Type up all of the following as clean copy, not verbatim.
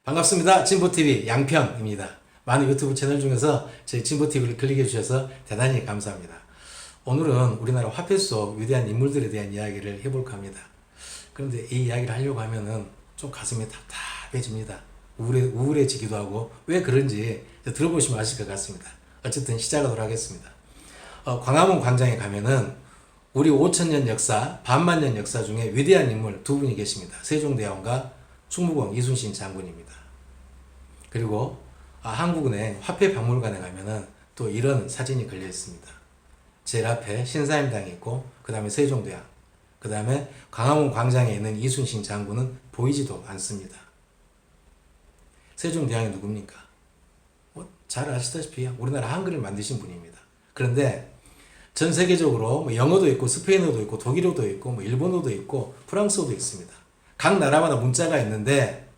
반갑습니다. 진보TV 양평입니다. 많은 유튜브 채널 중에서 저희 진보TV를 클릭해 주셔서 대단히 감사합니다. 오늘은 우리나라 화폐 속 위대한 인물들에 대한 이야기를 해볼까 합니다. 그런데 이 이야기를 하려고 하면은 좀 가슴이 답답해집니다. 우울해지기도 하고 왜 그런지 들어보시면 아실 것 같습니다. 어쨌든 시작하도록 하겠습니다. 광화문 광장에 가면은 우리 5천년 역사, 반만년 역사 중에 위대한 인물 두 분이 계십니다. 세종대왕과 충무공 이순신 장군입니다. 그리고 한국은행 화폐박물관에 가면은 또 이런 사진이 걸려 있습니다. 제일 앞에 신사임당이 있고, 그 다음에 세종대왕, 그 다음에 광화문 광장에 있는 이순신 장군은 보이지도 않습니다. 세종대왕이 누굽니까? 잘 아시다시피 우리나라 한글을 만드신 분입니다. 그런데 전 세계적으로 영어도 있고, 스페인어도 있고, 독일어도 있고, 일본어도 있고, 프랑스어도 있습니다. 각 나라마다 문자가 있는데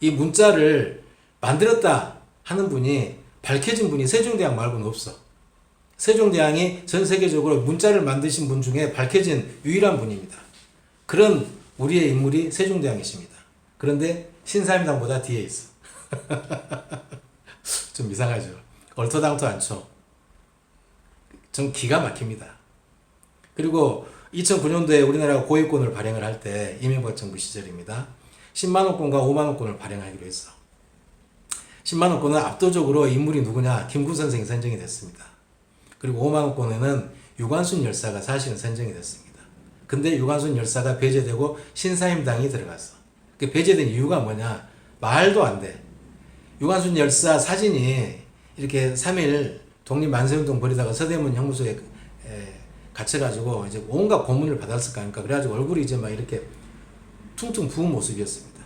이 문자를 만들었다 하는 분이, 밝혀진 분이 세종대왕 말고는 없어. 세종대왕이 전 세계적으로 문자를 만드신 분 중에 밝혀진 유일한 분입니다. 그런 우리의 인물이 세종대왕이십니다. 그런데 신사임당보다 뒤에 있어. 좀 이상하죠. 얼토당토 않죠. 좀 기가 막힙니다. 그리고 2009년도에 우리나라가 고유권을 발행을 할 때, 이명박 정부 시절입니다. 10만원권과 5만원권을 발행하기로 했어. 10만원권은 압도적으로 인물이 누구냐? 김구 선생이 선정이 됐습니다. 그리고 5만원권에는 유관순 열사가 사실은 선정이 됐습니다. 근데 유관순 열사가 배제되고 신사임당이 들어갔어. 그 배제된 이유가 뭐냐? 말도 안 돼. 유관순 열사 사진이 이렇게 3일 독립만세운동 벌이다가 서대문 형무소에 갇혀가지고 이제 온갖 고문을 받았을 거 아닙니까? 그래가지고 얼굴이 이제 막 이렇게 퉁퉁 부은 모습이었습니다.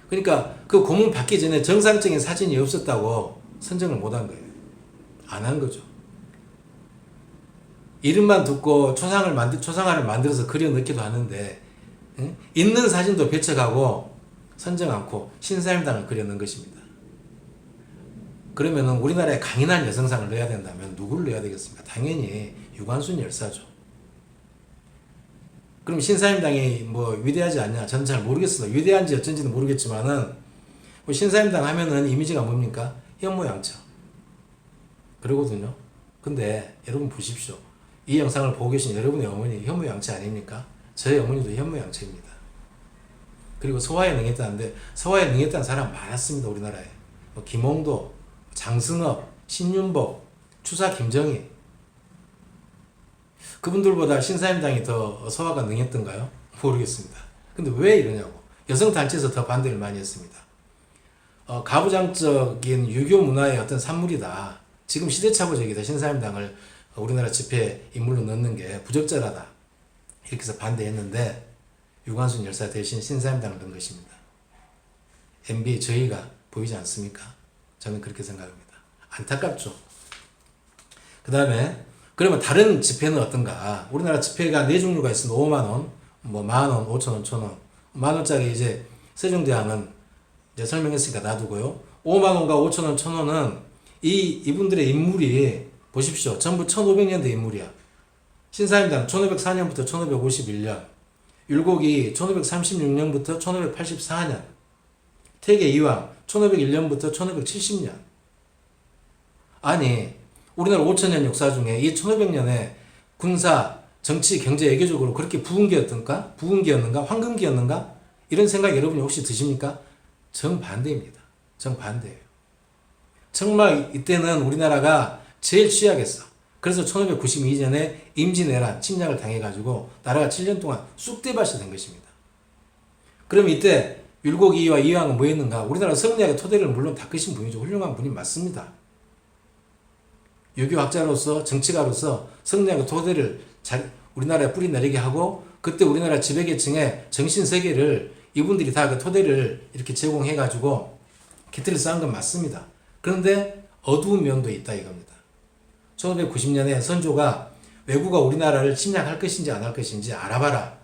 그러니까 그 고문 받기 전에 정상적인 사진이 없었다고 선정을 못 한 거예요. 안 한 거죠. 이름만 듣고 초상화를 만들어서 그려 넣기도 하는데, 있는 사진도 배척하고 선정 않고 신사임당을 그려 넣은 것입니다. 그러면은 우리나라에 강인한 여성상을 넣어야 된다면 누구를 넣어야 되겠습니까? 당연히 유관순 열사죠. 그럼 신사임당이 뭐 위대하지 않냐? 저는 잘 모르겠습니다. 위대한지 어쩐지는 모르겠지만은, 뭐 신사임당 하면은 이미지가 뭡니까? 현모양처. 그러거든요. 근데 여러분 보십시오. 이 영상을 보고 계신 여러분의 어머니 현모양처 아닙니까? 저희 어머니도 현모양처입니다. 그리고 소화에 능했다는데, 소화에 능했다는 사람 많았습니다. 우리나라에. 뭐 김홍도, 장승업, 신윤복, 추사 김정희, 그분들보다 신사임당이 더 소화가 능했던가요? 모르겠습니다. 근데 왜 이러냐고. 여성단체에서 더 반대를 많이 했습니다. 가부장적인 유교 문화의 어떤 산물이다. 지금 시대착오적이다. 신사임당을 우리나라 집회 인물로 넣는 게 부적절하다. 이렇게 해서 반대했는데, 유관순 열사 대신 신사임당을 넣은 것입니다. MB의 저희가 보이지 않습니까? 저는 그렇게 생각합니다. 안타깝죠. 그 다음에 그러면 다른 지폐는 어떤가? 우리나라 지폐가 네 종류가 있습니다. 5만원, 뭐 만원, 5천원, 1,000원. 만원짜리 이제 세종대왕은 이제 설명했으니까 놔두고요. 5만원과 5천원, 1,000원은 이분들의 인물이 보십시오. 전부 1500년대 인물이야. 신사임당 1504년부터 1551년, 율곡이 1536년부터 1584년, 태계 이왕 1501년부터 1570년. 아니, 우리나라 5천년 역사 중에 이 1500년에 군사, 정치, 경제, 외교적으로 그렇게 부흥기였는가? 황금기였는가? 이런 생각 여러분이 혹시 드십니까? 정반대입니다. 정반대예요. 정말 이때는 우리나라가 제일 취약했어. 그래서 1592년에 임진왜란 침략을 당해가지고 나라가 7년 동안 쑥대밭이 된 것입니다. 그럼 이때 율곡이와 이왕은 뭐였는가? 우리나라 성리학의 토대를 물론 닦으신 분이죠. 훌륭한 분이 맞습니다. 유교학자로서, 정치가로서 성리학의 토대를 우리나라에 뿌리 내리게 하고, 그때 우리나라 지배계층의 정신세계를 이분들이 다 그 토대를 이렇게 제공해가지고 기틀을 쌓은 건 맞습니다. 그런데 어두운 면도 있다 이겁니다. 1590년에 선조가 외구가 우리나라를 침략할 것인지 안 할 것인지 알아봐라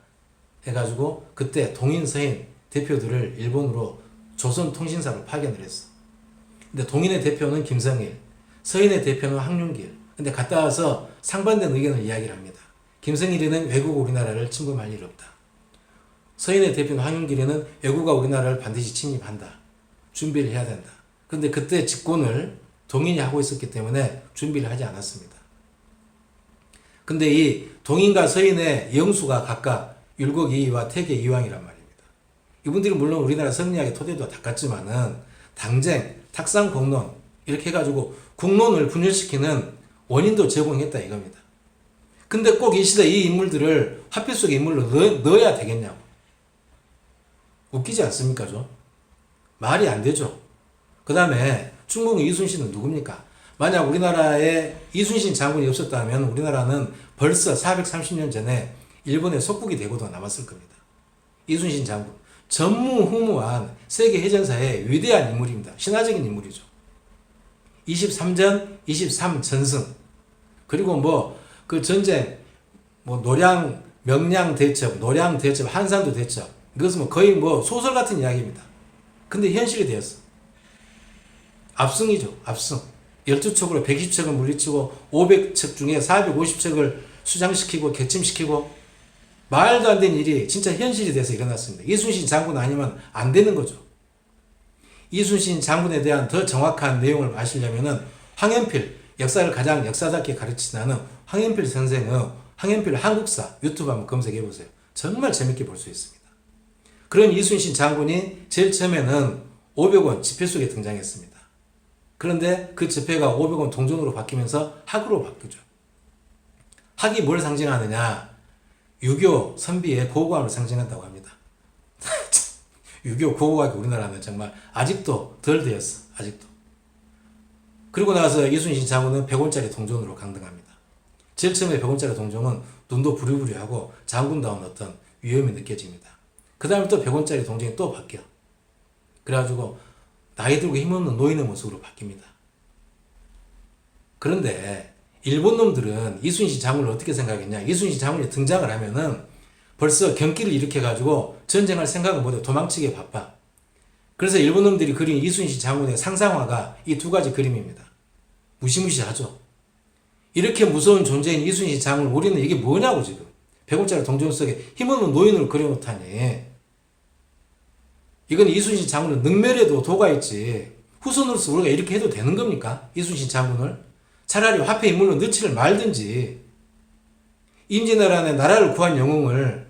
해가지고 그때 동인, 서인 대표들을 일본으로 조선통신사로 파견을 했어. 근데 동인의 대표는 김성일, 서인의 대표는 황윤길. 근데 갔다 와서 상반된 의견을 이야기를 합니다. 김성일이는 외국 우리나라를 침범할 일 없다. 서인의 대표인 황윤길이는 왜구가 우리나라를 반드시 침입한다. 준비를 해야 된다. 그런데 그때 집권을 동인이 하고 있었기 때문에 준비를 하지 않았습니다. 근데 이 동인과 서인의 영수가 각각 율곡 2위와 태계 2왕이란 말입니다. 이분들이 물론 우리나라 성리학의 토대도 닦았지만은 당쟁, 탁상, 공론 이렇게 해가지고 국론을 분열시키는 원인도 제공했다 이겁니다. 근데 꼭 이 시대 이 인물들을 화폐 속의 인물로 넣어야 되겠냐고. 웃기지 않습니까, 좀? 말이 안 되죠. 그 다음에 중국 이순신은 누굽니까? 만약 우리나라에 이순신 장군이 없었다면 우리나라는 벌써 430년 전에 일본의 속국이 되고도 남았을 겁니다. 이순신 장군. 전무후무한 세계 해전사의 위대한 인물입니다. 신화적인 인물이죠. 23전, 23전승. 그리고 그 전쟁, 노량, 명량 대첩, 노량 대첩, 한산도 대첩. 이것은 거의 소설 같은 이야기입니다. 근데 현실이 되었어. 압승이죠, 압승. 12척으로 120척을 물리치고 500척 중에 450척을 수장시키고 격침시키고 말도 안 되는 일이 진짜 현실이 돼서 일어났습니다. 이순신 장군 아니면 안 되는 거죠. 이순신 장군에 대한 더 정확한 내용을 아시려면은 황현필, 역사를 가장 역사답게 가르치는 황현필 선생의 황현필 한국사 유튜브 한번 검색해 보세요. 정말 재밌게 볼 수 있습니다. 그런 이순신 장군이 제일 처음에는 500원 지폐 속에 등장했습니다. 그런데 그 지폐가 500원 동전으로 바뀌면서 학으로 바뀌죠. 학이 뭘 상징하느냐? 유교 선비의 고고함을 상징한다고 합니다. 유교 고고학이 우리나라는 정말 아직도 덜 되었어. 아직도. 그리고 나서 이순신 장군은 100원짜리 동전으로 강등합니다. 제일 처음에 100원짜리 동전은 눈도 부리부리하고 장군다운 어떤 위험이 느껴집니다. 그 다음에 또 100원짜리 동전이 또 바뀌어. 그래가지고 나이 들고 힘없는 노인의 모습으로 바뀝니다. 그런데 일본 놈들은 이순신 장군을 어떻게 생각했냐? 이순신 장군이 등장을 하면은 벌써 경기를 일으켜가지고 전쟁할 생각은 못해. 도망치기에 바빠. 그래서 일본 놈들이 그린 이순신 장군의 상상화가 이 두 가지 그림입니다. 무시무시하죠. 이렇게 무서운 존재인 이순신 장군, 우리는 이게 뭐냐고 지금. 100원짜리 동전 속에 힘없는 노인을 그려놓다니. 이건 이순신 장군은 능멸해도 도가 있지. 후손으로서 우리가 이렇게 해도 되는 겁니까? 이순신 장군을? 차라리 화폐 인물로 넣지를 말든지. 임진왜란에 나라를 구한 영웅을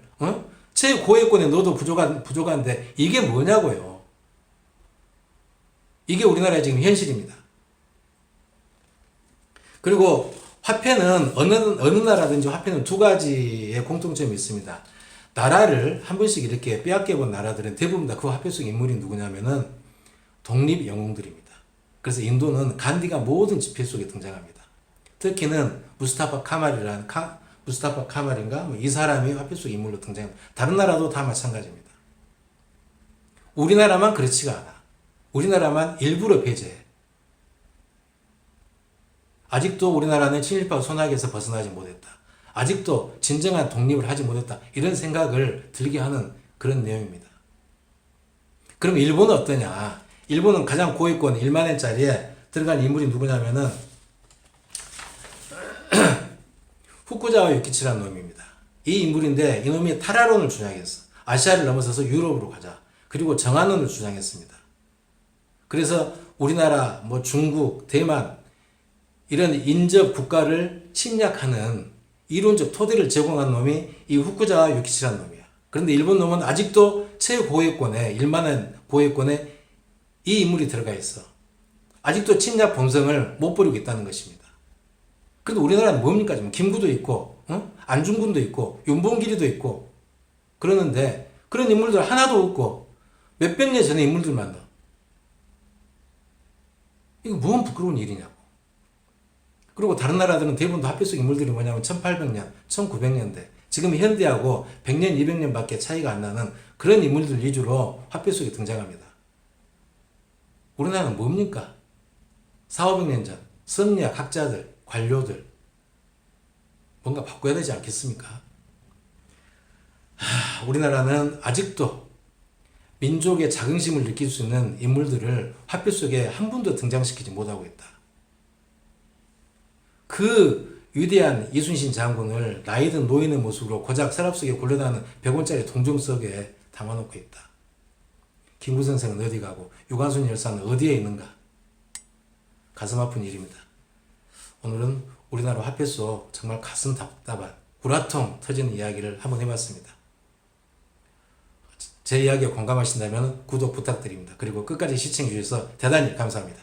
최고위권에 넣어도 부족한데 이게 뭐냐고요. 이게 우리나라의 지금 현실입니다. 그리고 화폐는 어느 나라든지 화폐는 두 가지의 공통점이 있습니다. 나라를 한 번씩 이렇게 빼앗겨 본 나라들은 대부분 다 그 화폐 속 인물이 누구냐면은 독립 영웅들입니다. 그래서 인도는 간디가 모든 지폐 속에 등장합니다. 특히는 무스타파 카말인가 이 사람이 화폐 속 인물로 등장합니다. 다른 나라도 다 마찬가지입니다. 우리나라만 그렇지가 않아. 우리나라만 일부러 배제해. 아직도 우리나라는 친일파 손아귀에서 벗어나지 못했다. 아직도 진정한 독립을 하지 못했다. 이런 생각을 들게 하는 그런 내용입니다. 그럼 일본은 어떠냐? 일본은 가장 고위권 1만엔짜리에 들어간 인물이 누구냐면은 후쿠자와 유키치라는 놈입니다. 이 인물인데 이놈이 타라론을 주장했어. 아시아를 넘어서서 유럽으로 가자. 그리고 정한론을 주장했습니다. 그래서 우리나라, 중국, 대만 이런 인접 국가를 침략하는 이론적 토대를 제공한 놈이 이 후쿠자와 유키치라는 놈이야. 그런데 일본 놈은 아직도 최고위권에 1만엔 고위권에 이 인물이 들어가 있어. 아직도 침략 본성을 못 버리고 있다는 것입니다. 근데 우리나라는 뭡니까? 지금 김구도 있고, 안중근도 있고, 윤봉길이도 있고, 그러는데 그런 인물들 하나도 없고 몇백 년 전의 인물들만 넣어. 이거 무슨 부끄러운 일이냐고. 그리고 다른 나라들은 대부분 다 화폐 속 인물들이 뭐냐면 1800년, 1900년대, 지금 현대하고 100년, 200년밖에 차이가 안 나는 그런 인물들 위주로 화폐 속에 등장합니다. 우리나라는 뭡니까? 400~500년 전 성리학 학자들, 관료들 뭔가 바꿔야 되지 않겠습니까? 우리나라는 아직도 민족의 자긍심을 느낄 수 있는 인물들을 화폐 속에 한 분도 등장시키지 못하고 있다. 그 위대한 이순신 장군을 나이든 노인의 모습으로 고작 서랍 속에 굴러다니는 100원짜리 동전 속에 담아놓고 있다. 김구 선생은 어디 가고 유관순 열사는 어디에 있는가? 가슴 아픈 일입니다. 오늘은 우리나라 화폐 속 정말 가슴 답답한 구라통 터지는 이야기를 한번 해봤습니다. 제 이야기에 공감하신다면 구독 부탁드립니다. 그리고 끝까지 시청해 주셔서 대단히 감사합니다.